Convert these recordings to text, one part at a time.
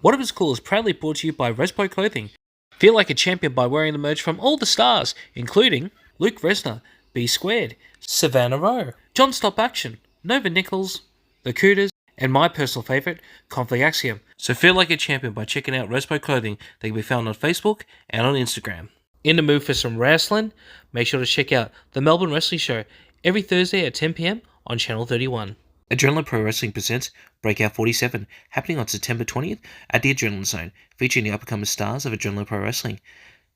What If It's Cool is proudly brought to you by Respo Clothing. Feel like a champion by wearing the merch from all the stars, including Luke Resner, B Squared, Savannah Rowe, John Stop Action, Nova Nichols, The Cooters, and my personal favourite, Conflict Axiom. So feel like a champion by checking out Respo Clothing. They can be found on Facebook and on Instagram. In the mood for some wrestling? Make sure to check out the Melbourne Wrestling Show every Thursday at 10 PM on Channel 31. Adrenaline Pro Wrestling presents Breakout 47, happening on September 20th at the Adrenaline Zone, featuring the up-and-coming stars of Adrenaline Pro Wrestling.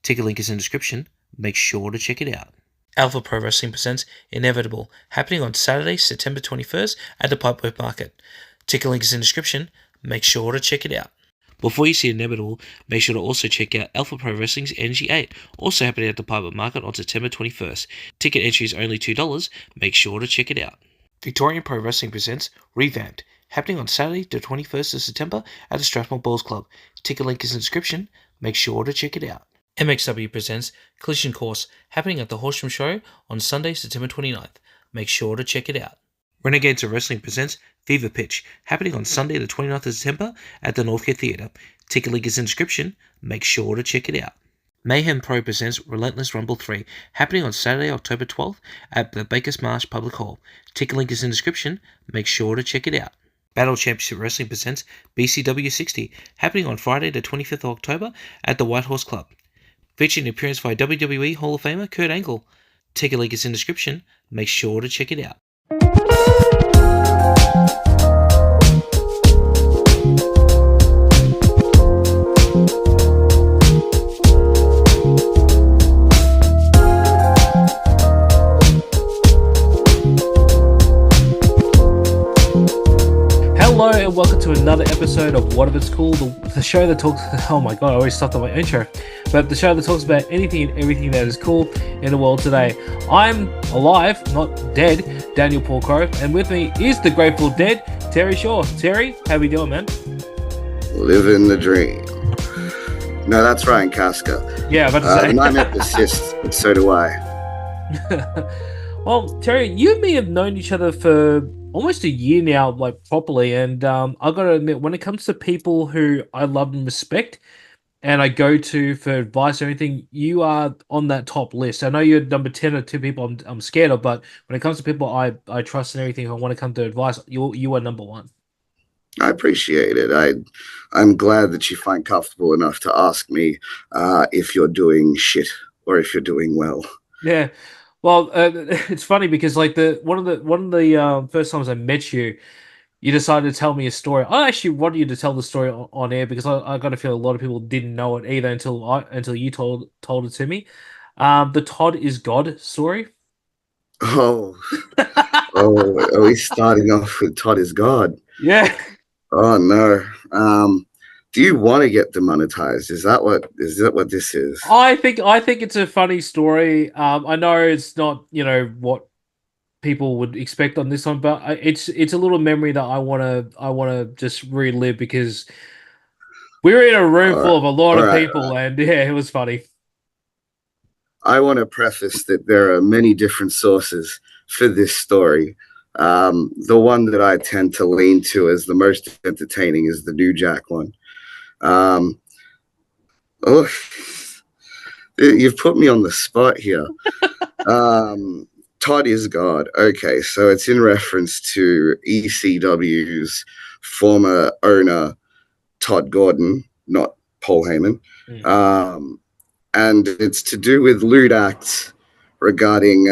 Ticket link is in the description. Make sure to check it out. Alpha Pro Wrestling presents Inevitable, happening on Saturday, September 21st at the Pipeworth Market. Ticket link is in the description. Make sure to check it out. Before you see Inevitable, make sure to also check out Alpha Pro Wrestling's Energy 8, also happening at the Pipeworth Market on September 21st. Ticket entry is only $2. Make sure to check it out. Victorian Pro Wrestling presents Revamped, happening on Saturday, the 21st of September at the Strathmore Balls Club. Ticket link is in the description. Make sure to check it out. MXW presents Collision Course, happening at the Horsham Show on Sunday, September 29th. Make sure to check it out. Renegades of Wrestling presents Fever Pitch, happening on Sunday, the 29th of September at the Northgate Theatre. Ticket link is in the description. Make sure to check it out. Mayhem Pro presents Relentless Rumble 3, happening on Saturday, October 12th at the Bakers Marsh Public Hall. Ticket link is in the description. Make sure to check it out. Battle Championship Wrestling presents BCW 60, happening on Friday, the 25th of October at the White Horse Club, featuring an appearance by WWE Hall of Famer Kurt Angle. Ticket link is in the description. Make sure to check it out. Hello and welcome to another episode of What If It's Cool, the show that talks... Oh my god, I always stopped on my intro. But the show that talks about anything and everything that is cool in the world today. I'm alive, not dead, Daniel Paul Crow, and with me is the Grateful Dead, Terry Shaw. Terry, how we doing, man? Living the dream. No, that's Ryan Casca. Yeah, I'm about to say. And I meant persist, but so do I. Well, Terry, you and me have known each other for almost a year now, like properly, and I gotta admit, when it comes to people who I love and respect and I go to for advice or anything, you are on that top list. I know you're number 10 or 2 people I'm scared of, but when it comes to people I trust and everything, if I want to come to advice, you are number 1. I appreciate it. I'm glad that you find comfortable enough to ask me if you're doing shit or if you're doing well. Yeah. Well, it's funny because like one of the first times I met you, you decided to tell me a story. I actually wanted you to tell the story on air because I got a feel a lot of people didn't know it either until you told it to me. The Todd is God story. Oh, are we starting off with Todd is God? Yeah. Oh no. Do you want to get demonetized? Is that what this is? I think it's a funny story. I know it's not what people would expect on this one, but it's a little memory that I wanna just relive because we were in a room full of a lot of people, and yeah, it was funny. I want to preface that there are many different sources for this story. The one that I tend to lean to as the most entertaining is the New Jack one. You've put me on the spot here. Todd is God. Okay, so it's in reference to ECW's former owner, Todd Gordon, not Paul Heyman. And it's to do with lewd acts regarding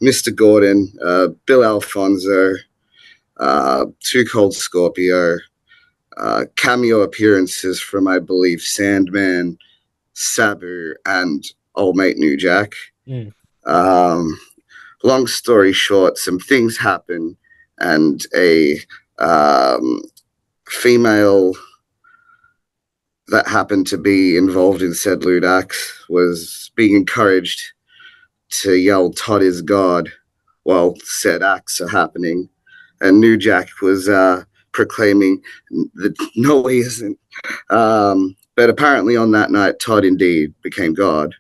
Mr. Gordon, Bill Alfonso, Too Cold Scorpio, cameo appearances from, I believe, Sandman, Sabu, and old mate New Jack. Long story short, some things happen, and a female that happened to be involved in said lewd acts was being encouraged to yell "Todd is God" while said acts are happening, and New Jack was proclaiming that no, he isn't. But apparently on that night, Todd indeed became God.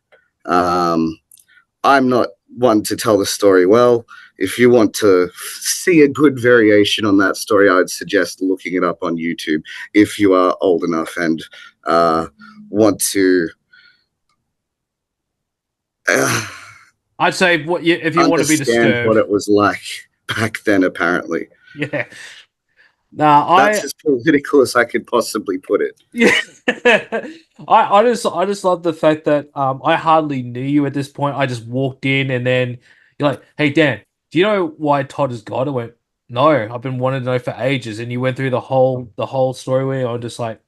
I'm not one to tell the story well, if you want to see a good variation on that story, I would suggest looking it up on YouTube if you are old enough and want to uh, I'd say if you want to be understand what disturbed. it was like back then, apparently. Yeah. Nah, That's as political as I could possibly put it. yeah. I just love the fact that I hardly knew you at this point. I just walked in and then you're like, "Hey Dan, do you know why Todd is God?" I went, "No, I've been wanting to know for ages." And you went through the whole story where I'm just like,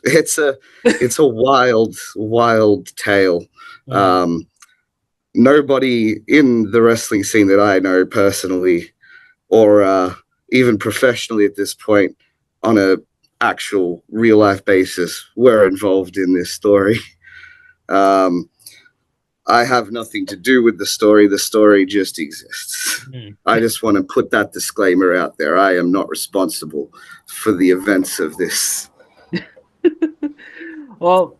It's a it's a wild tale. mm, Um, Nobody in the wrestling scene that I know personally, or even professionally at this point, on a actual real life basis, were involved in this story. Um, I have nothing to do with the story. The story just exists. mm. I just want to put that disclaimer out there. I am not responsible for the events of this. Well,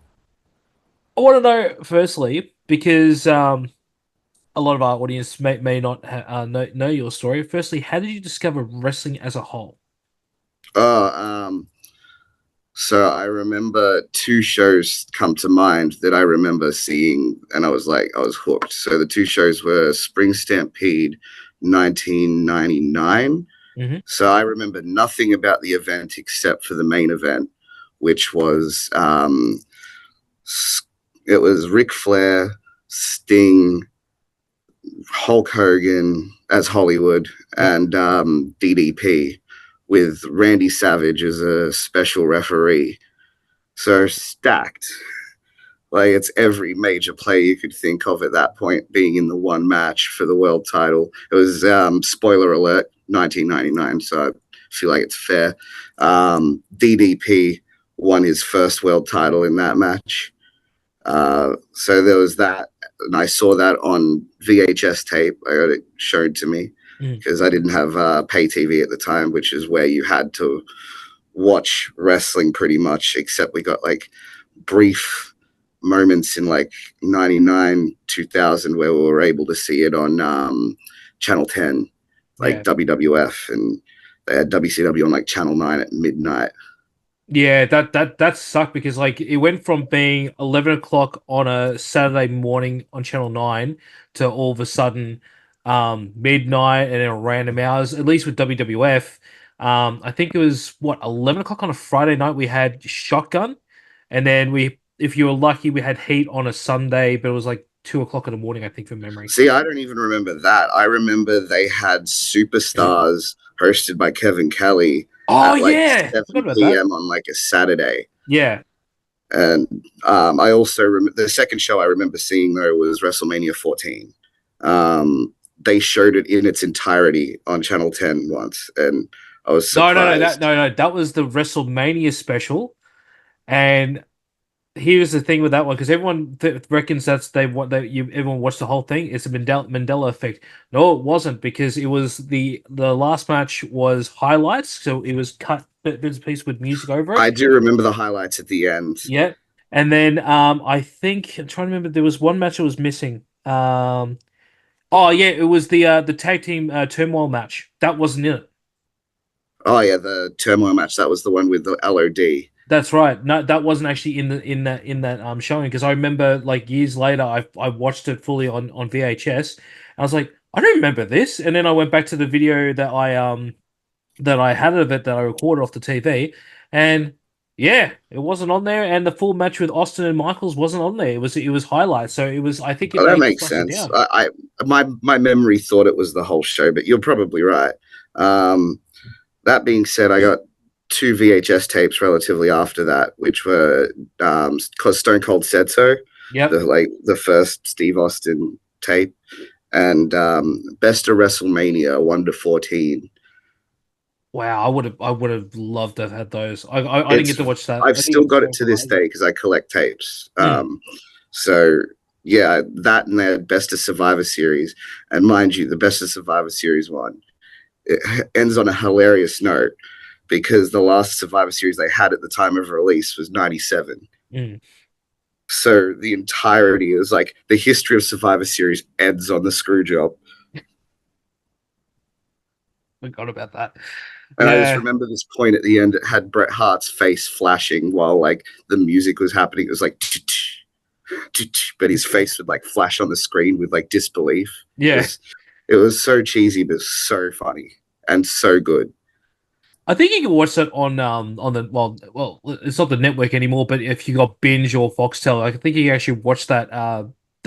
I want to know firstly because a lot of our audience may not know your story. Firstly, how did you discover wrestling as a whole? Uh, um, so I remember two shows come to mind that I remember seeing, and I was hooked. So the two shows were Spring Stampede 1999. Hmm. So I remember nothing about the event except for the main event, which was it was Ric Flair, Sting, Hulk Hogan as Hollywood, Yep. and DDP with Randy Savage as a special referee. So stacked. Like it's every major player you could think of at that point being in the one match for the world title. It was spoiler alert, 1999, so I feel like it's fair. DDP won his first world title in that match. So there was that, and I saw that on VHS tape. I got it shown to me Mm. because I didn't have pay TV at the time, which is where you had to watch wrestling pretty much, except we got like brief moments in like 99, 2000 where we were able to see it on Channel 10, like Yeah. WWF, and they had WCW on like Channel 9 at midnight. Yeah, that sucked because like it went from being 11 o'clock on a Saturday morning on Channel 9 to all of a sudden midnight and then random hours, at least with WWF. I think it was what 11 o'clock on a Friday night we had Shotgun, and then we if you were lucky we had Heat on a Sunday, but it was like 2 o'clock in the morning, I think, from memory. See, I don't even remember that. I remember they had Superstars hosted by Kevin Kelly Oh at like yeah, forgot about 7 that. p.m. on like a Saturday. Yeah. And I also the second show I remember seeing though was WrestleMania 14. They showed it in its entirety on Channel 10 once, and I was No, no, no, that surprised. no, no, that was the WrestleMania special. And here's the thing with that one, because everyone reckons that's they want that you everyone watched the whole thing. It's a Mandela effect. No, it wasn't, because it was the last match was highlights, so it was cut bits and pieces with music over it. I do remember the highlights at the end. Yeah, and then I think I'm trying to remember. There was one match that was missing. Oh yeah, it was the tag team turmoil match that wasn't in it. Oh yeah, the turmoil match. That was the one with the LOD. That's right. No, that wasn't actually in that showing, because I remember like years later I watched it fully on VHS. And I was like, I don't remember this. And then I went back to the video that I had of it that I recorded off the TV, and yeah, it wasn't on there. And the full match with Austin and Michaels wasn't on there. It was highlights. So it was, I think Oh, they that just makes lost it sense. down. My memory thought it was the whole show, but you're probably right. Um, that being said, I got two VHS tapes relatively after that, which were because Stone Cold said so, Yep. the first Steve Austin tape, and Best of WrestleMania 1 to 14. Wow, I would have loved to have had those. I didn't get It's to watch that. I've I didn't still get to got it watch to the this live one. day because I collect tapes. Mm. So yeah, that and their Best of Survivor Series, and mind you, the Best of Survivor Series one, it ends on a hilarious note because the last Survivor Series they had at the time of release was 97. Mm. So the entirety is like the history of Survivor Series ends on the screw job. Forgot about that. And I just Yeah. remember this point at the end. It had Bret Hart's face flashing while like the music was happening. It was like, but his face would like flash on the screen with like disbelief. It Yeah. was, it was so cheesy, but so funny and so good. I think you can watch that on the it's not the network anymore, but if you got Binge or Foxtel, I think you can actually watch that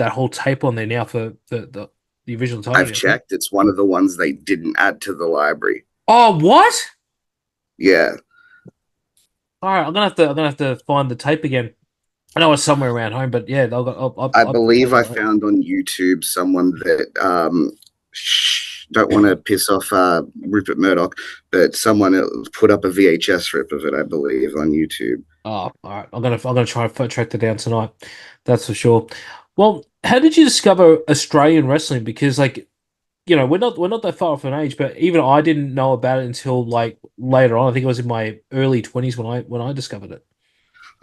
whole tape on there now for the original I've Tony, I think. checked. It's one of the ones they didn't add to the library. Oh, what? Yeah, All right, I'm gonna have to find the tape again. I know it's somewhere around home, but yeah, I I'll have to believe take a I look. found on YouTube someone that don't want to piss off Rupert Murdoch, but someone put up a VHS rip of it. I believe on YouTube. Oh, all right. I'm gonna try and track that down tonight. That's for sure. Well, how did you discover Australian wrestling? Because like, we're not that far off an age, but even I didn't know about it until like later on. I think it was in my early 20s when I discovered it.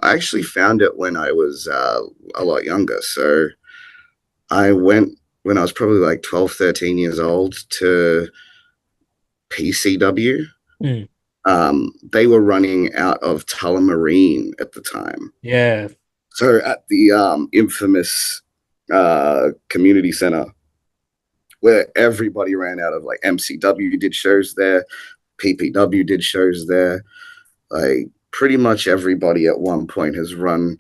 I actually found it when I was a lot younger. So I went when I was probably like 12, 13 years old to PCW. Hmm. They were running out of Tullamarine at the time. Yeah. So at the infamous community center where everybody ran out of, like MCW did shows there, PPW did shows there. Like pretty much everybody at one point has run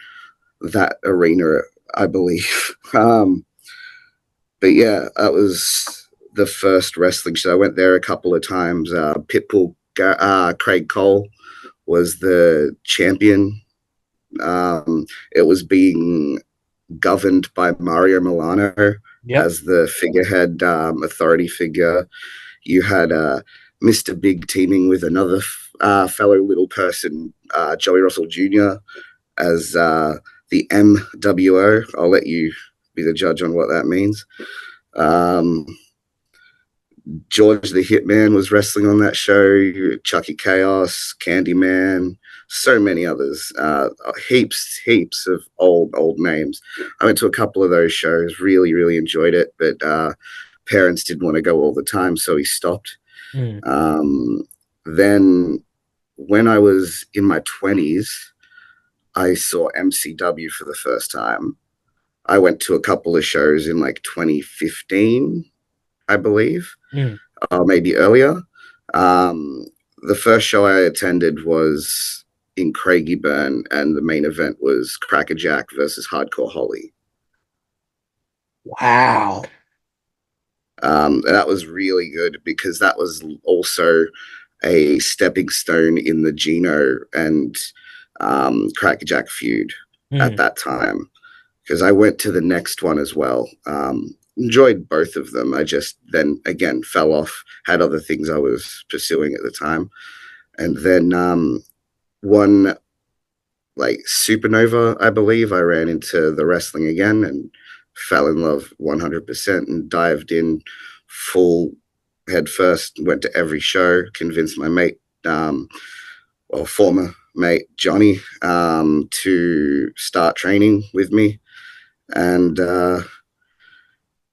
that arena, I believe. But yeah, that was the first wrestling show. I went there a couple of times. Pitbull Craig Cole was the champion. It was being governed by Mario Milano Yep. as the figurehead authority figure. You had Mr. Big teaming with another fellow little person, Joey Russell Jr., as the MWO. I'll let you be the judge on what that means. Um, George the Hitman was wrestling on that show, Chucky Chaos, Candyman, so many others. Heaps of old names. I went to a couple of those shows, really enjoyed it, but parents didn't want to go all the time, so he stopped. Hmm. Um, then when I was in my 20s, I saw MCW for the first time. I went to a couple of shows in like 2015, I believe, Hmm. or maybe earlier. Um, the first show I attended was in Craigieburn, and the main event was Crackerjack versus Hardcore Holly. Wow. And that was really good because that was also a stepping stone in the Gino and Crackerjack feud at Hmm. that time. Because I went to the next one as well. Enjoyed both of them. I just then again fell off, had other things I was pursuing at the time. And then one like Supernova, I believe, I ran into the wrestling again and fell in love 100% and dived in full head first, went to every show, convinced my mate, or former mate, Johnny, to start training with me. And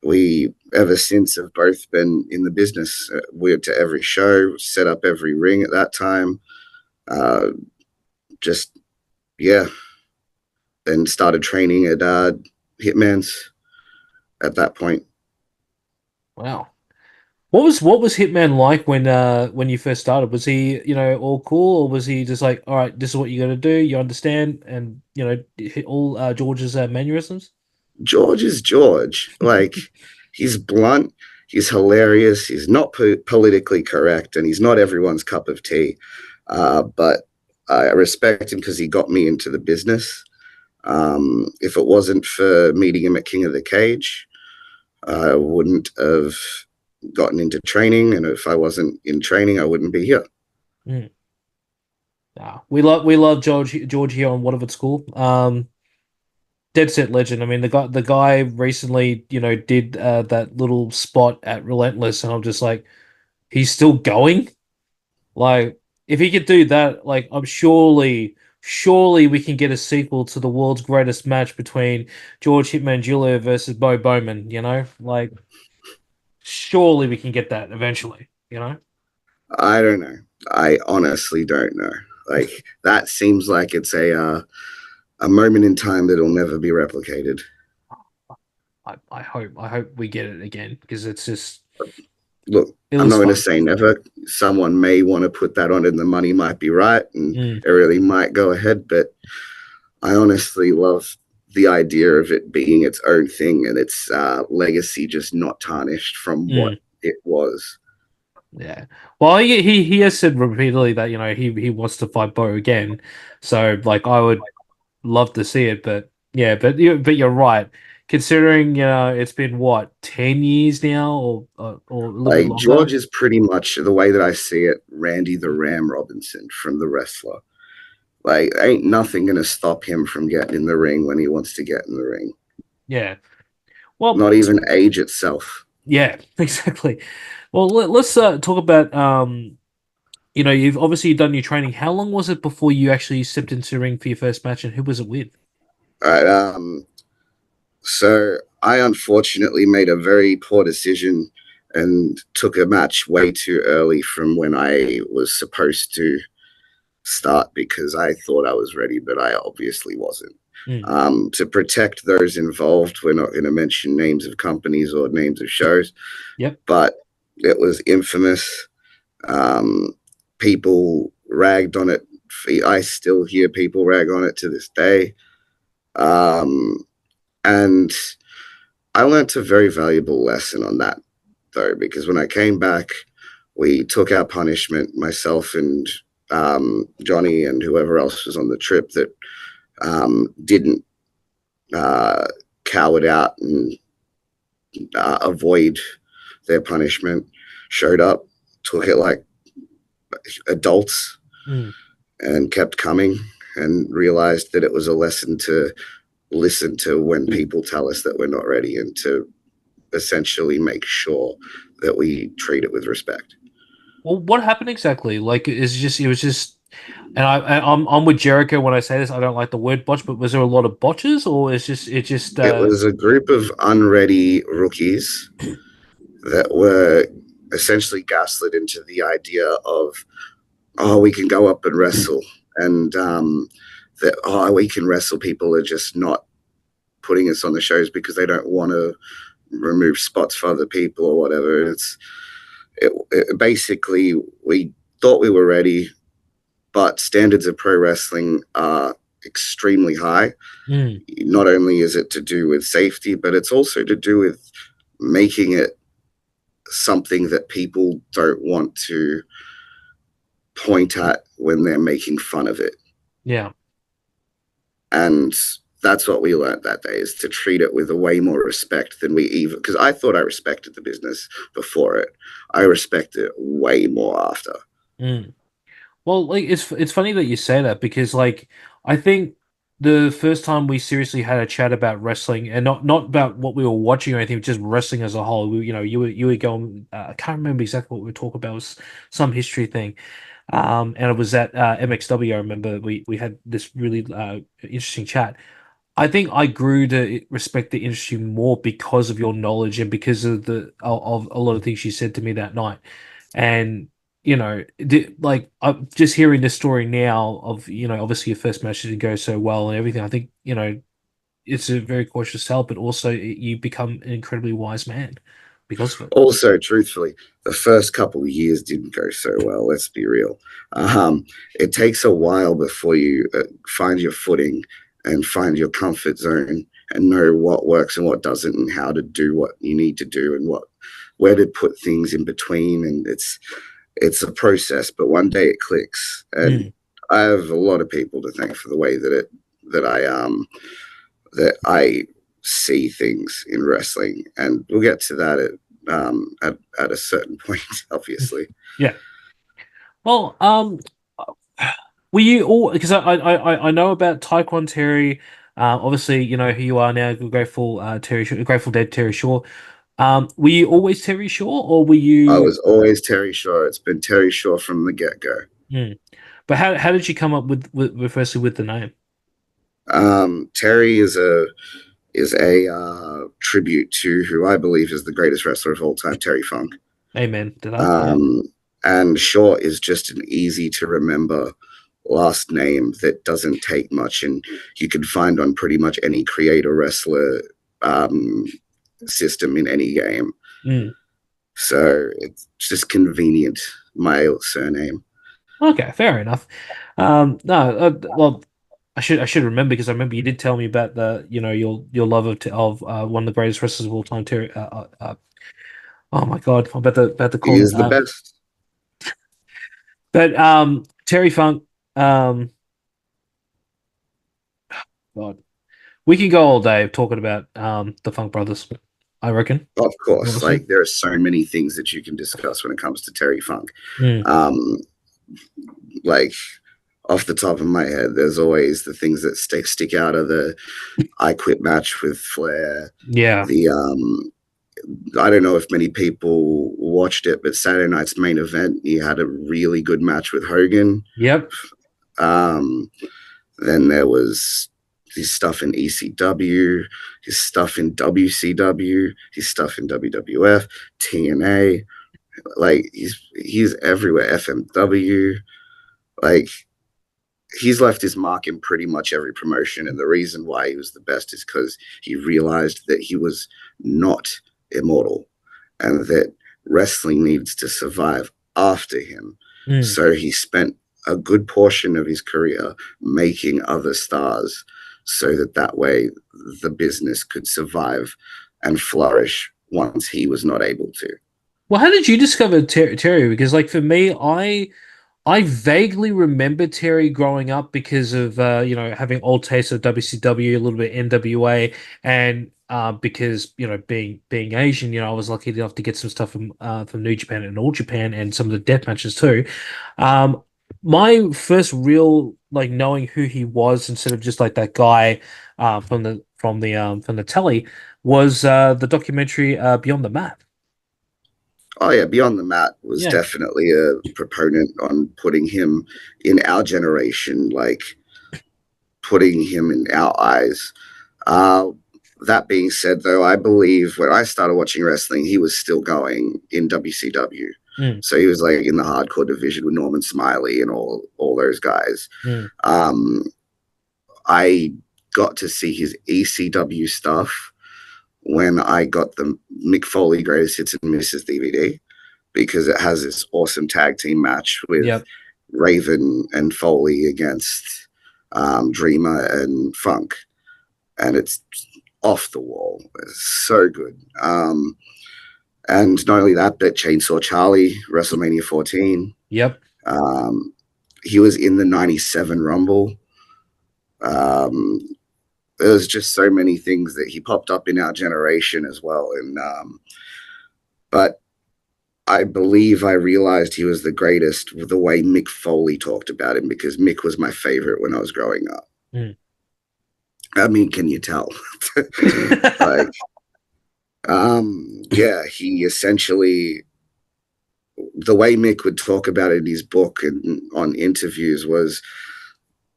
we ever since have both been in the business. We went to every show, set up every ring at that time. Uh, just yeah, then started training at Hitman's at that point. Wow. What was Hitman like when you first started? Was he, all cool, or was he just like, all right, this is what you got to do, you understand, and hit all George's mannerisms? George is George. Like he's blunt, he's hilarious, he's not politically correct, and he's not everyone's cup of tea. But I respect him because he got me into the business. If it wasn't for meeting him at King of the Cage, I wouldn't have gotten into training, and if I wasn't in training, I wouldn't be here. Mm. We love George here on What of It's Cool. Dead set legend. I mean, the guy recently, did that little spot at Relentless, and I'm just like, he's still going. Like, if he could do that, like, I'm surely surely we can get a sequel to the world's greatest match between George Hitman Julio versus Bo Bowman, you know? Like, surely we can get that eventually, you know? I don't know. I honestly don't know. Like that seems like it's a moment in time that'll never be replicated. I hope we get it again because it's just Look, it I'm not was going to fun. say never. Someone may want to put that on, and the money might be right, and Mm, it really might go ahead. But I honestly love the idea of it being its own thing and its legacy just not tarnished from what mm, it was. yeah. Well, he has said repeatedly that he wants to fight Bo again. So like I would love to see it, but yeah, but you're right. Considering it's been what 10 years now, or a little bit Like longer. George is pretty much the way that I see it, Randy the Ram Robinson from the wrestler. Like, ain't nothing gonna stop him from getting in the ring when he wants to get in the ring. Yeah. Well, Not even age itself. yeah, exactly. Well, let's talk about you've obviously done your training. How long was it before you actually stepped into the ring for your first match, and who was it with? All right. So I unfortunately made a very poor decision and took a match way too early from when I was supposed to start because I thought I was ready, but I obviously wasn't. Mm, To protect those involved, we're not going to mention names of companies or names of shows, yep. but it was infamous. Um, People ragged on it. I still hear people rag on it to this day. Um, and I learned a very valuable lesson on that, though, because when I came back, we took our punishment, myself and Johnny and whoever else was on the trip that didn't uh, coward out and avoid their punishment, showed up, took it like adults, Mm. and kept coming and realized that it was a lesson to listen to when people tell us that we're not ready and to essentially make sure that we treat it with respect. Well, what happened exactly? Like, it was just, I'm with Jericho when I say this. I don't like the word botch, but was there a lot of botches, or it just It was a group of unready rookies that were essentially gaslit into the idea of, oh, we can go up and wrestle. And that, oh, we can wrestle. People are just not putting us on the shows because they don't want to remove spots for other people or whatever. It basically, we thought we were ready, but standards of pro wrestling are extremely high. Mm, Not only is it to do with safety, but it's also to do with making it something that people don't want to point at when they're making fun of it. yeah. And that's what we learned that day, is to treat it with a way more respect than we even, because I thought I respected the business before it. I respect it way more after. Mm. Well, like it's funny that you say that because like I think the first time we seriously had a chat about wrestling and not about what we were watching or anything, just wrestling as a whole. You were going. I can't remember exactly what we were talking about. It was some history thing. And it was at MXW. I remember we had this really interesting chat. I think I grew to respect the industry more because of your knowledge and because of of a lot of things you said to me that night. And like I'm just hearing this story now of obviously your first match didn't go so well and everything. I think it's a very cautious sell, but also you become an incredibly wise man because of it. Also, truthfully, the first couple of years didn't go so well. Let's be real. It takes a while before you find your footing and find your comfort zone and know what works and what doesn't, and how to do what you need to do and where to put things in between. And it's a process, but one day it clicks. And Mm. I have a lot of people to thank for the way that I see things in wrestling, and we'll get to that at a certain point, obviously. Yeah. Well, were you all because I know about Taekwon Terry, obviously you know who you are now, Grateful Dead Terry Shaw. Were you always Terry Shaw, or were I you? was always Terry Shaw. It's been Terry Shaw from the get go. Hmm. But how did you come up with firstly with the name? Terry is a tribute to who I believe is the greatest wrestler of all time, Terry Funk. Amen to that. Yeah. Um, and Shaw is just an easy to remember last name that doesn't take much, and you can find on pretty much any creator wrestler um, system in any game. Mm. So it's just convenient, my surname. Okay, fair enough. No, well, I should remember because I remember you did tell me about the your love of one of the greatest wrestlers of all time, Terry. Oh my God, I'm about to He call him. is the best. But Terry Funk. Um, God, we can go all day talking about the Funk Brothers. I reckon. Of course, Honestly. like there are so many things that you can discuss when it comes to Terry Funk. Mm. Um, like off the top of my head, there's always the things that stick out of the I Quit match with Flair. Yeah. The I don't know if many people watched it, but Saturday night's main event, he had a really good match with Hogan. Yep. Um, then there was his stuff in ECW, his stuff in WCW, his stuff in WWF, TNA. Like he's everywhere. FMW. Like he's left his mark in pretty much every promotion. And the reason why he was the best is because he realized that he was not immortal and that wrestling needs to survive after him. Mm. So he spent a good portion of his career making other stars so that way the business could survive and flourish once he was not able to. Well, how did you discover Terry? Because, like, for me, I vaguely remember Terry growing up because of having old tastes of WCW, a little bit NWA, and because being Asian, I was lucky enough to get some stuff from New Japan and All Japan and some of the death matches too. Um, my first real like knowing who he was instead of just like that guy from the telly was the documentary Beyond the Mat. Oh yeah, Beyond the Mat was Yeah. definitely a proponent on putting him in our generation, like putting him in our eyes. Uh, that being said, though, I believe when I started watching wrestling, he was still going in WCW. Mm, So he was like in the hardcore division with Norman Smiley and all those guys. mm. Um, I got to see his ECW stuff when I got the Mick Foley Greatest Hits and Misses DVD because it has this awesome tag team match with Yep. Raven and Foley against Dreamer and Funk, and it's off the wall. It's so good. And not only that, but Chainsaw Charlie, WrestleMania 14. Yep. Um, he was in the 97 Rumble. Um, there's just so many things that he popped up in our generation as well. And but I believe I realized he was the greatest with the way Mick Foley talked about him because Mick was my favorite when I was growing up. Mm. I mean, can you tell? Like, yeah, he essentially the way Mick would talk about it in his book and on interviews was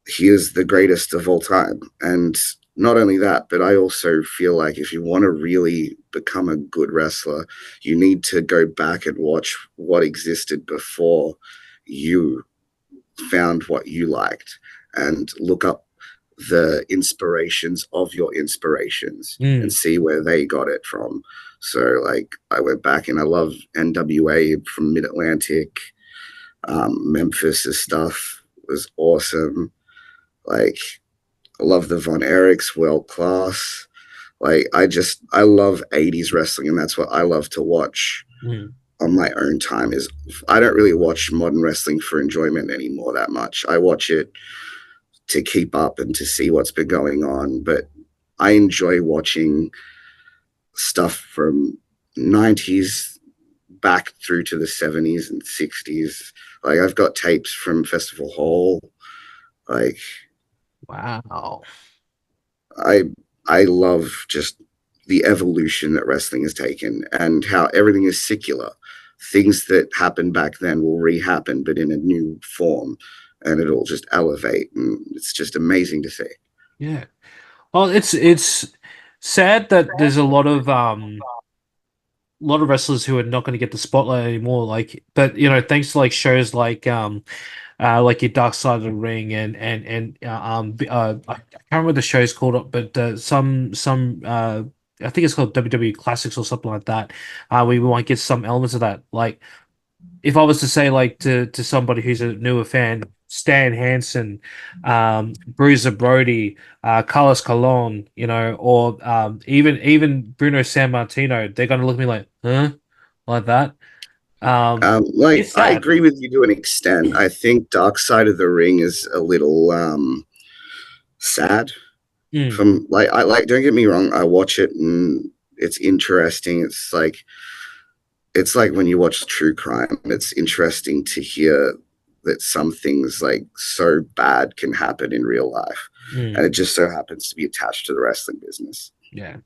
he is the greatest of all time. And not only that, but I also feel like if you want to really become a good wrestler, you need to go back and watch what existed before you found what you liked and look up the inspirations of your inspirations and Mm. see where they got it from. So, like, I went back and I love NWA from Mid Atlantic. Memphis's stuff was awesome. Like, I love the Von Erichs, world class. Like, I love 80s wrestling, and that's what I love to watch Mm. on my own time. Is I don't really watch modern wrestling for enjoyment anymore that much. I watch it to keep up and to see what's been going on, but I enjoy watching stuff from 90s back through to the 70s and 60s. Like I've got tapes from Festival Hall. Like Wow. I I love just the evolution that wrestling has taken and how everything is secular. Things that happened back then will re-happen, but in a new form. and it'll just elevate, and it's just amazing to see. Yeah. Well, it's sad that there's a lot of wrestlers who are not going to get the spotlight anymore. Like, but thanks to like shows like your Dark Side of the Ring I can't remember the show's called, but some I think it's called WWE Classics or something like that. We might get some elements of that. Like if I was to say like to somebody who's a newer fan, Stan Hansen, Bruiser Brody, Carlos Colon, or even Bruno Sammartino, they're gonna look at me like, huh, like that. Like It's I sad. agree with you to an extent. I think Dark Side of the Ring is a little sad. Mm, From like I like, don't get me wrong, I watch it and it's interesting. It's like when you watch true crime, it's interesting to hear that some things like so bad can happen in real life, and mm, it just so happens to be attached to the wrestling business. yeah.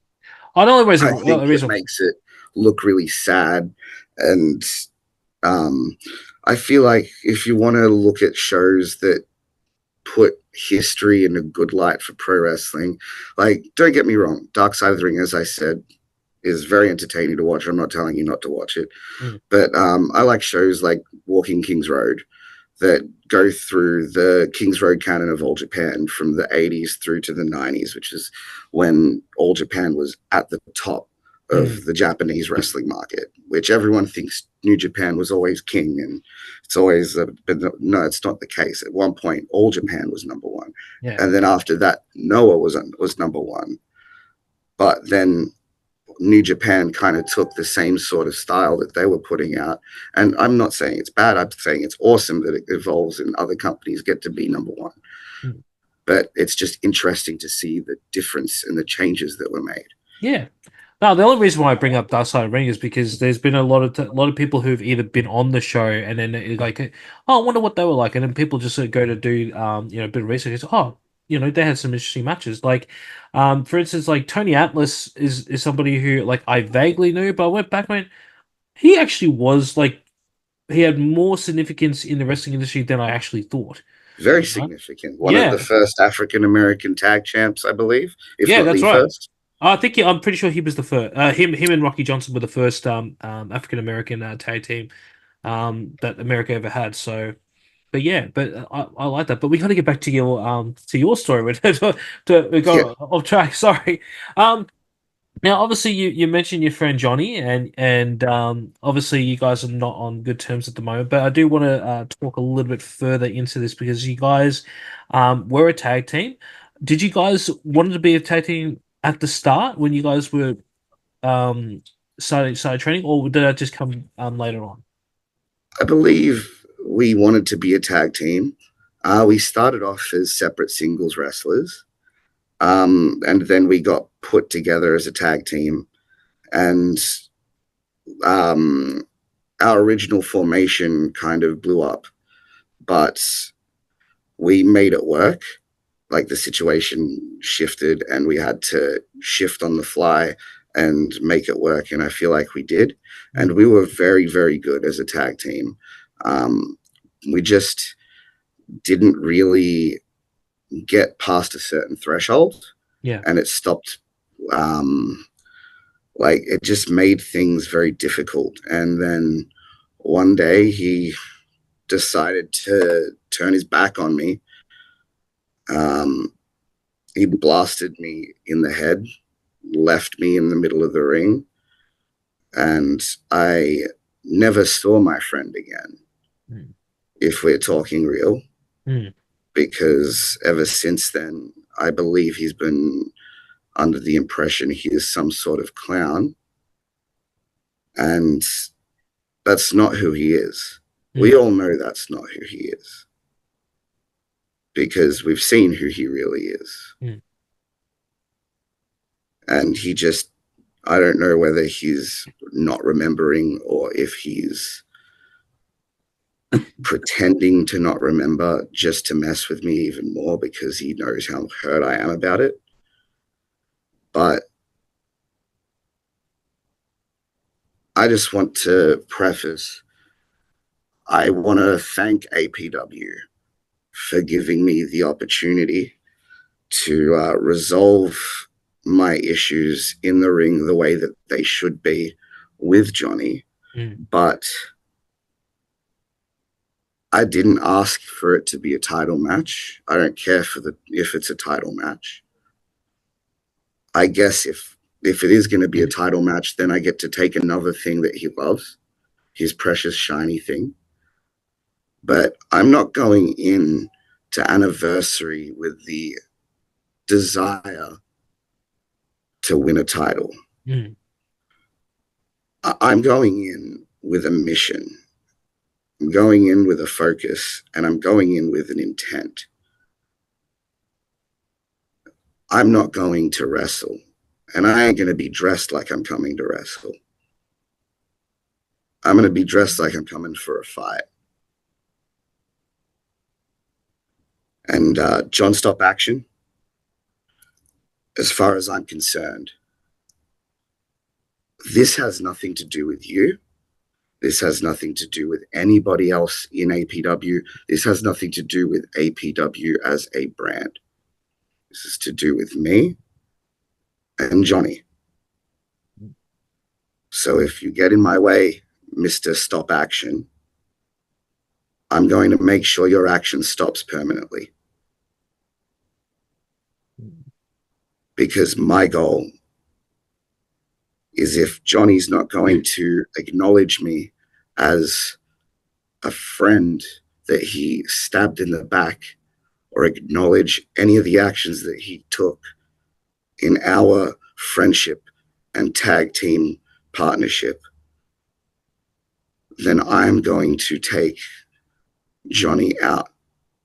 Oh, the only I reason, the think only it reason, makes it look really sad, and um, I feel like if you want to look at shows that put history in a good light for pro wrestling, like, don't get me wrong, Dark Side of the Ring, as I said, is very entertaining to watch. I'm not telling you not to watch it, mm, but I like shows like Walking King's Road that go through the King's Road canon of All Japan from the 80s through to the 90s, which is when All Japan was at the top of mm, the Japanese wrestling market, which everyone thinks New Japan was always king. And it's always, but no, it's not the case. At one point, All Japan was number one. yeah, And then after that, Noah was number one. But then New Japan kind of took the same sort of style that they were putting out. And I'm not saying it's bad. I'm saying it's awesome that it evolves and other companies get to be number one. mm, But it's just interesting to see the difference and the changes that were made. yeah. No, the only reason why I bring up Dark Side of the Ring is because there's been a lot of people who've either been on the show and then like, oh, I wonder what they were like, and then people just go to do a bit of research. It's, oh, they had some interesting matches. Like, for instance, like Tony Atlas is somebody who like I vaguely knew, but I went back and went, he actually was like he had more significance in the wrestling industry than I actually thought. Very Right? significant. One of the Yeah, first African American tag champs, I believe, if yeah, not that's the right. first. I'm pretty sure he was the first. Him and Rocky Johnson were the first African American tag team that America ever had. So, but yeah, but I like that. But we got to get back to your story. We Yeah, got off track. Sorry. Um, Now, obviously, you mentioned your friend Johnny, and obviously you guys are not on good terms at the moment. But I do want to talk a little bit further into this because you guys were a tag team. Did you guys wanted to be a tag team at the start when you guys were um, started training, or did that just come later on? I believe we wanted to be a tag team. We started off as separate singles wrestlers, and then we got put together as a tag team. And um, our original formation kind of blew up, but we made it work. Like the situation shifted, and we had to shift on the fly and make it work. And I feel like we did. And Mm. we were very, very good as a tag team. Um, we just didn't really get past a certain threshold, Yeah. and it stopped. Um, like it just made things very difficult. And then one day he decided to turn his back on me. Um, he blasted me in the head, left me in the middle of the ring, and I never saw my friend again, Mm. if we're talking real, Mm. because ever since then, I believe he's been under the impression he is some sort of clown, and that's not who he is. We Mm. all know that's not who he is because we've seen who he really is. Mm. And he just, I don't know whether he's not remembering or if he's pretending to not remember just to mess with me even more because he knows how hurt I am about it. But I just want to preface, I want to thank APW for giving me the opportunity to resolve my issues in the ring the way that they should be with Johnny. But I didn't ask for it to be a title match. I don't care if it's a title match. I guess if it is going to be a title match, then I get to take another thing that he loves, his precious shiny thing. But I'm not going in to anniversary with the desire to win a title. I'm going in with a mission. I'm going in with a focus, and I'm going in with an intent. I'm not going to wrestle, and I ain't going to be dressed like I'm coming to wrestle. I'm going to be dressed like I'm coming for a fight. And John Stop Action, as far as I'm concerned, this has nothing to do with you. This has nothing to do with anybody else in APW. This has nothing to do with APW as a brand. This is to do with me and Johnny. So if you get in my way, Mr. Stop Action, I'm going to make sure your action stops permanently. Because my goal is, if Johnny's not going to acknowledge me as a friend that he stabbed in the back, or acknowledge any of the actions that he took in our friendship and tag team partnership, then I'm going to take Johnny out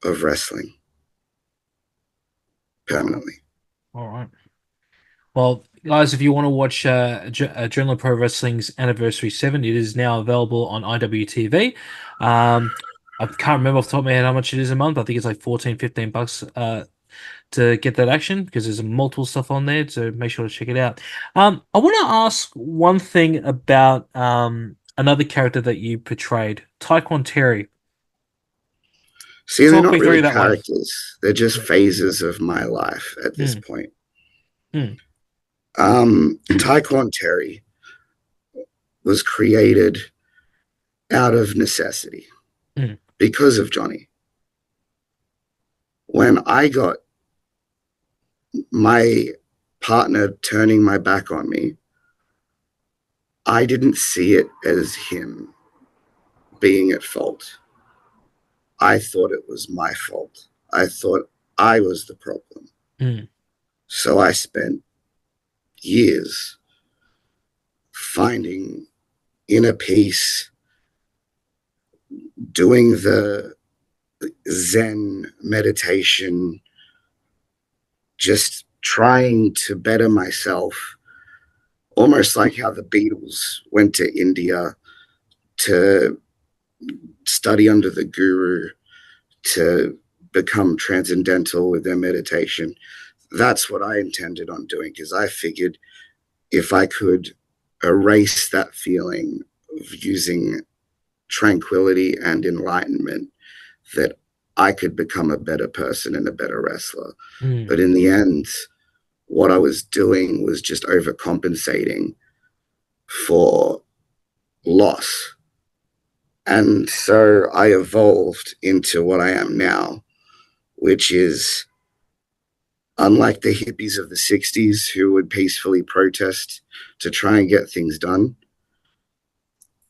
of wrestling permanently. All right. Well, guys, if you want to watch Adrenaline Pro Wrestling's Anniversary 7, it is now available on IWTV. I can't remember off the top of my head how much it is a month. I think it's like $14-15 to get that action, because there's multiple stuff on there, so make sure to check it out. I want to ask one thing about another character that you portrayed, Taekwon Terry. See, they're not really characters. They're just phases of my life at this point. Taekwon Terry was created out of necessity because of Johnny. When I got my partner turning my back on me, I didn't see it as him being at fault. I thought it was my fault. I thought I was the problem. So I spent years finding inner peace, doing the Zen meditation, just trying to better myself, almost like how the Beatles went to India to study under the guru, to become transcendental with their meditation. That's what I intended on doing, because I figured if I could erase that feeling of using tranquility and enlightenment, that I could become a better person and a better wrestler. But in the end, what I was doing was just overcompensating for loss. And so I evolved into what I am now, which is, unlike the hippies of the 60s who would peacefully protest to try and get things done,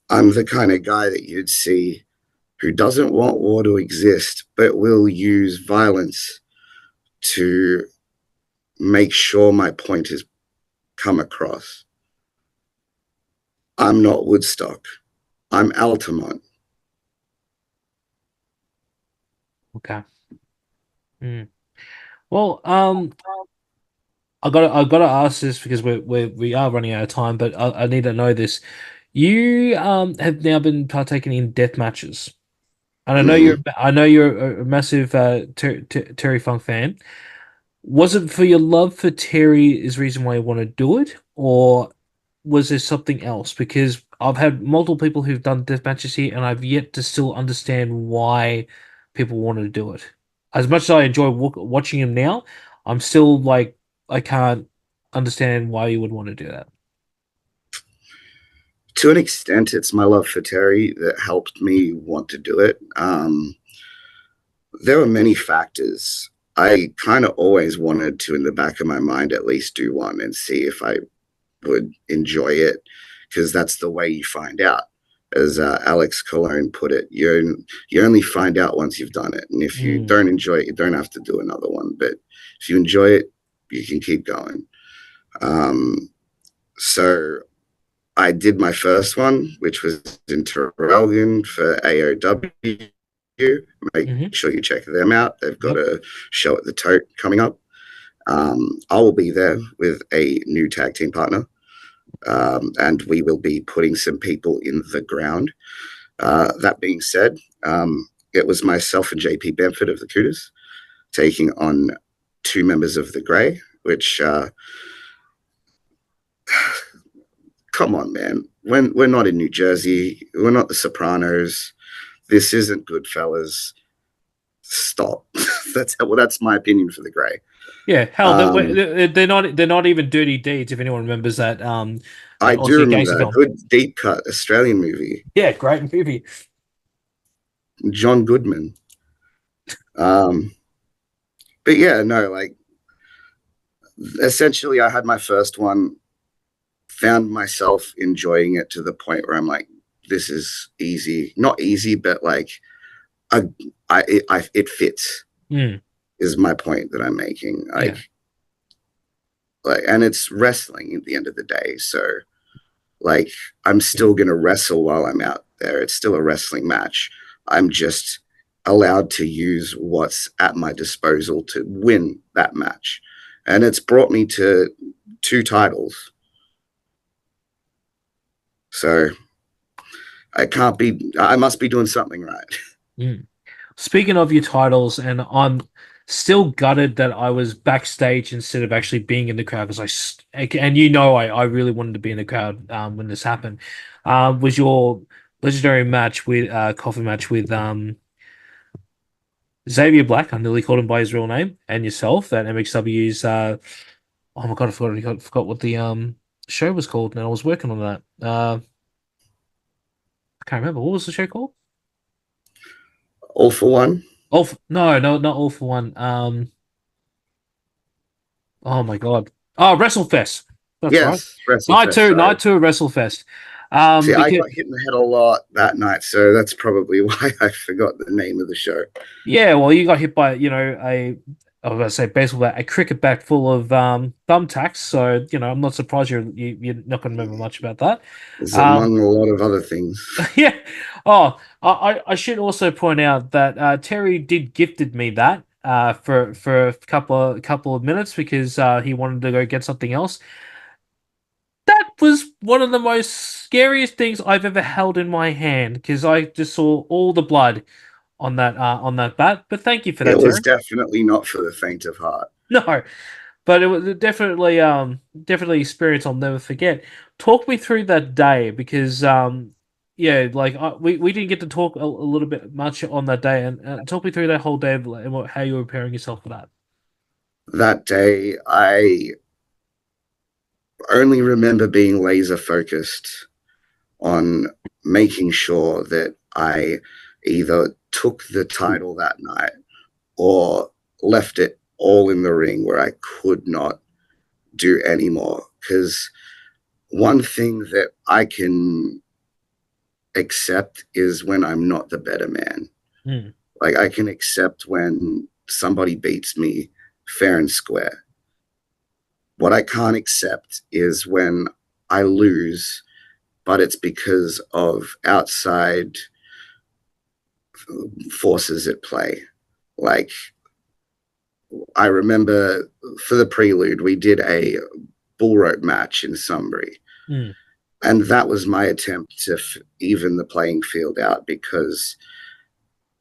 I'm the kind of guy that you'd see who doesn't want war to exist, but will use violence to make sure my point has come across. I'm not Woodstock. I'm Altamont. Okay. Well, I gotta ask this, because we are running out of time, but I need to know this. You have now been partaking in death matches, and I know you're a massive Terry Funk fan. Was it for your love for Terry is the reason why you want to do it, or was there something else? Because I've had multiple people who've done death matches here, and I've yet to still understand why people wanted to do it. as much as I enjoy watching him now, I'm still like I can't understand why you would want to do that. To an extent, it's my love for Terry that helped me want to do it. There were many factors. I kind of always wanted to, in the back of my mind, at least do one and see if I would enjoy it, because that's the way you find out. As Alex Cologne put it, you only find out once you've done it, and if you Mm. don't enjoy it, you don't have to do another one. But if you enjoy it, you can keep going. So I did my first one, which was in Traralgon for AOW. Make Hmm. sure you check them out. They've got Yep. a show at the Tote coming up. I will be there with a new tag team partner, and we will be putting some people in the ground. That being said, it was myself and JP Bamford of the Cooters taking on two members of the Grey, which, come on, man. When we're not in New Jersey, we're not the Sopranos. This isn't Goodfellas. Stop. That's my opinion for the Grey. Yeah, hell, Um, they're not even Dirty Deeds if anyone remembers that I do Aussie gangster remember a film. good deep cut Australian movie, Yeah, great movie. John Goodman. Um, but yeah, no, like essentially, I had my first one, found myself enjoying it to the point where I'm like, this is easy, not easy, but like, I, it fits. Mm, Is my point that I'm making. yeah. And it's wrestling at the end of the day, so like, I'm still gonna wrestle while I'm out there. It's still a wrestling match. I'm just allowed to use what's at my disposal to win that match. And it's brought me to 2 titles. So I must be doing something right. Mm. Speaking of your titles, and I'm still gutted that I was backstage instead of actually being in the crowd because and I really wanted to be in the crowd when this happened. Was your legendary match with coffee match with Xavier Black? I nearly called him by his real name, and yourself. That MXW's oh my god, forgot what the show was called, and I was working on that. I can't remember what was the show called. All for one. No, not all for one. Oh my God. Oh, WrestleFest. That's right. Yes, WrestleFest. Sorry. Night two of WrestleFest. See, I Because got hit in the head a lot that night, so that's probably why I forgot the name of the show. yeah, well, you got hit by I was gonna say baseball bat, a cricket bat full of thumbtacks. So I'm not surprised you're not gonna remember much about that. It's Um, among a lot of other things. yeah. Oh, I should also point out that Terry did gifted me that for a couple of minutes because he wanted to go get something else. That was one of the most scariest things I've ever held in my hand because I just saw all the blood on that bat. But thank you for It that, was Terry. definitely not for the faint of heart. No, but it was definitely experience I'll never forget. Talk me through that day because yeah, like we didn't get to talk a little bit much on that day, and talk me through that whole day of like, how you were preparing yourself for that. That day, I only remember being laser focused on making sure that I either took the title that night or left it all in the ring where I could not do anymore. Because one thing that I can accept is when I'm not the better man. Hmm. Like, I can accept when somebody beats me fair and square. What I can't accept is when I lose, but it's because of outside forces at play. Like, I remember for the prelude, we did a bull rope match in Sunbury. Hmm. And that was my attempt to even the playing field out because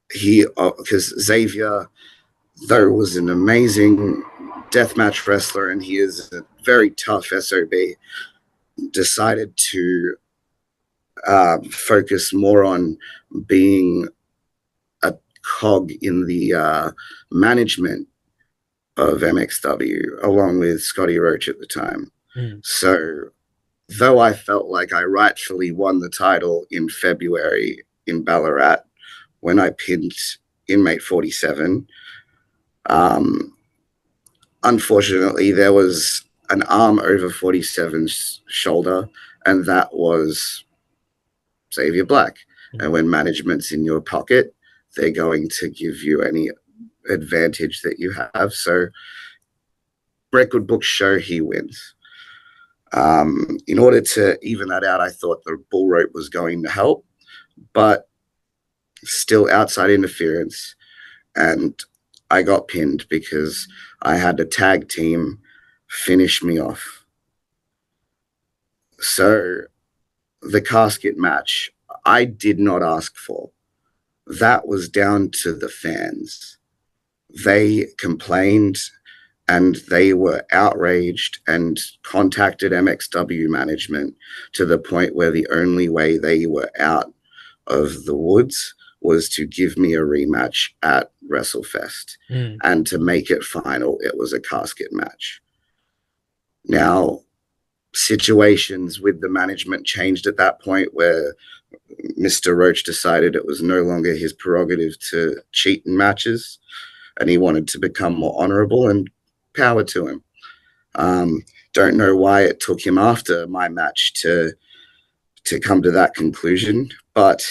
because Xavier, though, was an amazing deathmatch wrestler and he is a very tough SOB, decided to focus more on being a cog in the management of MXW, along with Scotty Roach at the time. So, though I felt like I rightfully won the title in February in Ballarat when I pinned Inmate 47, unfortunately, there was an arm over 47's shoulder, and that was Xavier Black. And when management's in your pocket, they're going to give you any advantage that you have. So record books show he wins. In order to even that out, I thought the bull rope was going to help, but still outside interference. And I got pinned because I had a tag team finish me off. So the casket match, I did not ask for. That was down to the fans. They complained and they were outraged and contacted MXW management to the point where the only way they were out of the woods was to give me a rematch at WrestleFest. And to make it final, it was a casket match. Now, situations with the management changed at that point where Mr. Roach decided it was no longer his prerogative to cheat in matches, and he wanted to become more honorable, and power to him. Don't know why it took him after my match to come to that conclusion, but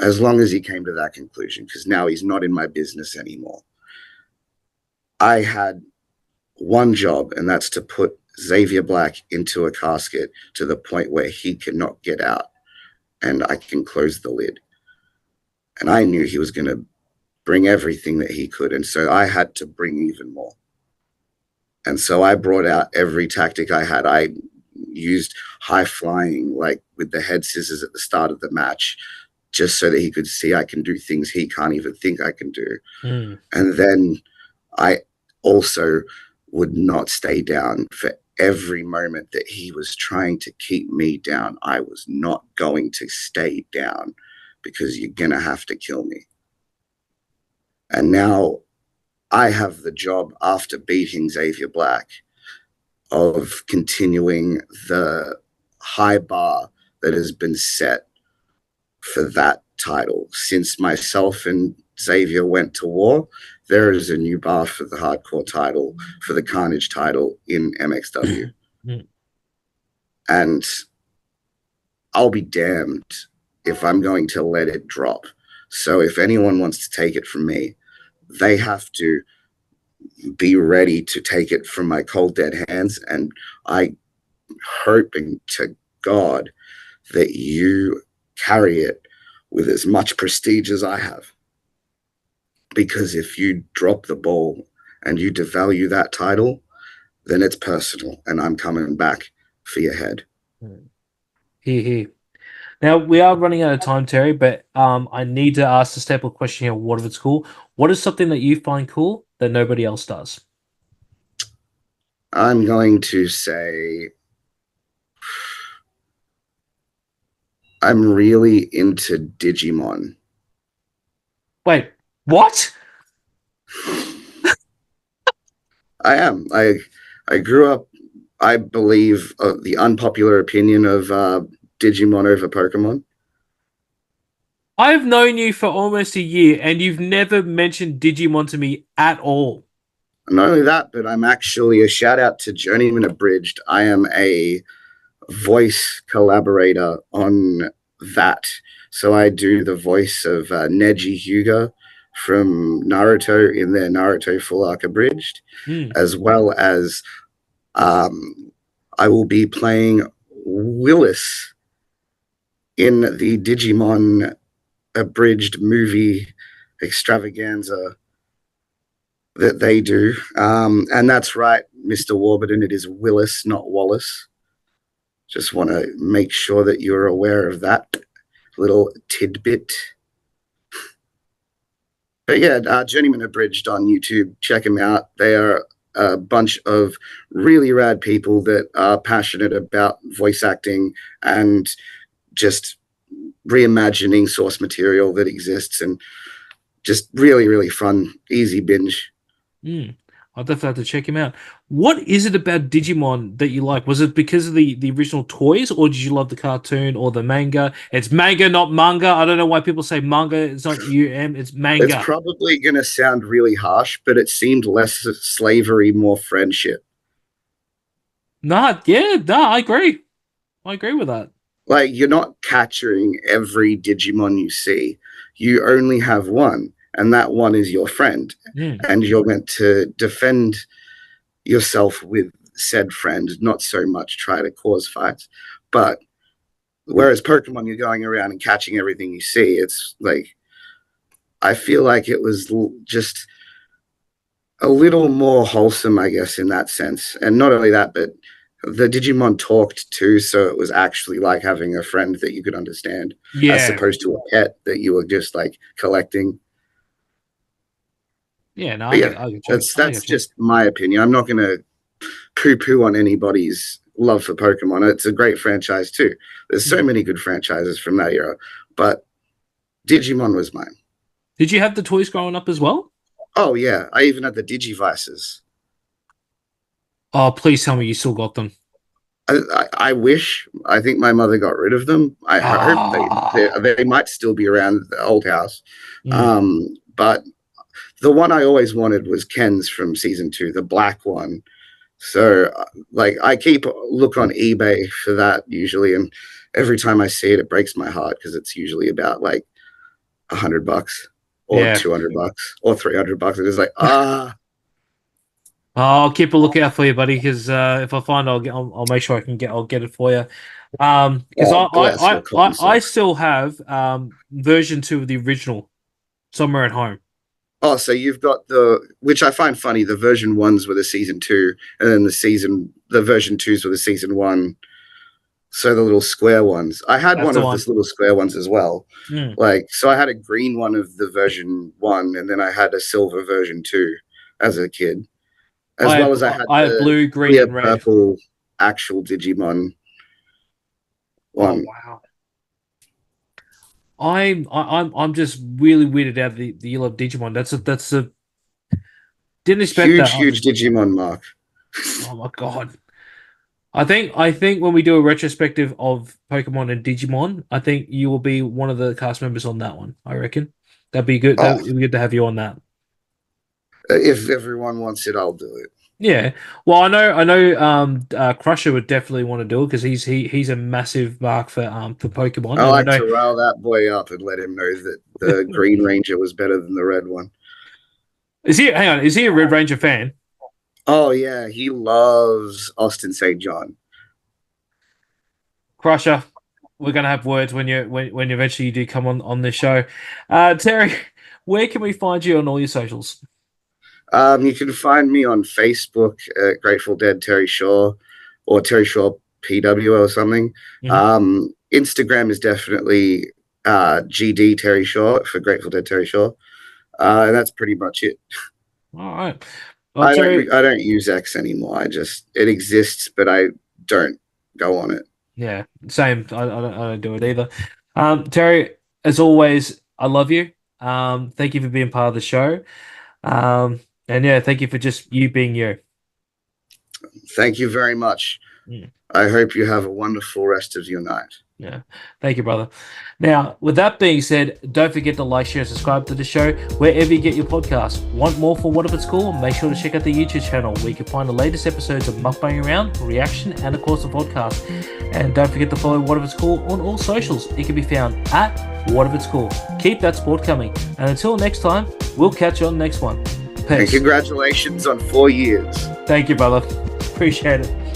as long as he came to that conclusion, because now he's not in my business anymore. I had one job, and that's to put Xavier Black into a casket to the point where he cannot get out, and I can close the lid. And I knew he was going to bring everything that he could, and so I had to bring even more. And so I brought out every tactic I had. I used high flying, like with the head scissors at the start of the match, just so that he could see I can do things he can't even think I can do. And then I also would not stay down for every moment that he was trying to keep me down. I was not going to stay down because you're going to have to kill me. And now I have the job, after beating Xavier Black, of continuing the high bar that has been set for that title. Since myself and Xavier went to war, there is a new bar for the hardcore title, for the Carnage title in MXW. And I'll be damned if I'm going to let it drop. So if anyone wants to take it from me, they have to be ready to take it from my cold dead hands. And I hoping to God that you carry it with as much prestige as I have. Because if you drop the ball and you devalue that title, then it's personal, and I'm coming back for your head. Here. Now, we are running out of time, Terry, but I need to ask the staple question here, what if it's cool? What is something that you find cool that nobody else does? I'm going to say I'm really into Digimon. Wait, what? I am. I grew up, I believe, the unpopular opinion of Digimon over Pokemon. I've known you for almost a year, and you've never mentioned Digimon to me at all. Not only that, but I'm actually a shout out to Journeyman Abridged. I am a voice collaborator on that. So I do the voice of Neji Hyuga from Naruto in their Naruto Full Arc Abridged, as well as I will be playing Willis in the Digimon Abridged movie extravaganza that they do. And that's right, Mr. Warburton, it is Willis, not Wallace. Just want to make sure that you're aware of that little tidbit. But yeah, Journeyman Abridged on YouTube. Check them out. They are a bunch of really rad people that are passionate about voice acting and just reimagining source material that exists. And just really, really fun, easy binge. I'll definitely have to check him out. What is it about Digimon that you like? Was it because of the original toys, or did you love the cartoon or the manga? It's manga, not manga. I don't know why people say manga. It's not it's It's manga. probably going to sound really harsh, but it seemed less slavery, more friendship. Nah, yeah, nah, I agree. I agree with that. Like, you're not capturing every Digimon you see. You only have one, and that one is your friend. Mm. And you're meant to defend yourself with said friend, not so much try to cause fights. But whereas Pokemon, you're going around and catching everything you see. It's like, I feel like it was just a little more wholesome, I guess, in that sense. And not only that, but the Digimon talked too, so it was actually like having a friend that you could understand, as Yeah, opposed to a pet that you were just like collecting. yeah, no, But yeah, I get you. I that's get you. just my opinion. I'm not gonna poo-poo on anybody's love for Pokemon. It's a great franchise too. There's so Mm. many good franchises from that era, but Digimon was mine. Did you have the toys growing up as well? Oh yeah, I even had the Digivices. Oh, please tell me you still got them. I wish. I think my mother got rid of them. I hope Ah. they might still be around the old house. Mm. But the one I always wanted was Ken's from season 2, the black one. So like I keep look on eBay for that usually, and every time I see it, it breaks my heart because it's usually about like $100 or Yeah. $200 or $300. It is like I'll keep a lookout for you, buddy. Because if I find, I'll make sure I can get. I'll get it for you. Because oh bless your cotton I socks. still have version 2 of the original somewhere at home. Oh, so you've got the, which I find funny, the version 1s were the season 2, and then the version 2s were the season 1. So the little square ones. I had That's one the of the one. little square ones as well. Mm. Like, so I had a green one of the version 1, and then I had a silver version 2 as a kid, as well as I had I have the blue, green, clear and red. purple actual Digimon Oh one. wow. I'm just really weirded out the yellow Digimon. That's a didn't expect that. Huge, huge Digimon mark. Oh my god. I think when we do a retrospective of Pokemon and Digimon, I think you will be one of the cast members on that one. I reckon that'd be good. Oh, That'd be good to have you on that. if everyone wants it, I'll do it. Yeah. Well, I know. Crusher would definitely want to do it because he's a massive mark for Pokemon, I and I like know. to rile that boy up and let him know that the Green Ranger was better than the red one. Is he? Hang on. Is he a Red Ranger fan? Oh yeah, he loves Austin St. John. Crusher, we're gonna have words when eventually you do come on this show. Terry, where can we find you on all your socials? You can find me on Facebook at Grateful Dead Terry Shaw or Terry Shaw PW or something. Mhm. Instagram is definitely GD Terry Shaw for Grateful Dead Terry Shaw. And that's pretty much it. All right. Well, Terry, I don't use X anymore. It exists, but I don't go on it. yeah, same. I don't do it either. Terry, as always, I love you. Thank you for being part of the show. And yeah, thank you for just you being you. Thank you very much. Mm. I hope you have a wonderful rest of your night. Yeah. Thank you, brother. Now, with that being said, don't forget to like, share, and subscribe to the show wherever you get your podcasts. Want more for What If It's Cool? Make sure to check out the YouTube channel where you can find the latest episodes of Mukbang Around, Reaction, and of course the podcast. And don't forget to follow What If It's Cool on all socials. It can be found at What If It's Cool. Keep that sport coming. And until next time, we'll catch you on the next one. Peace. And congratulations on 4 years. Thank you, brother. Appreciate it.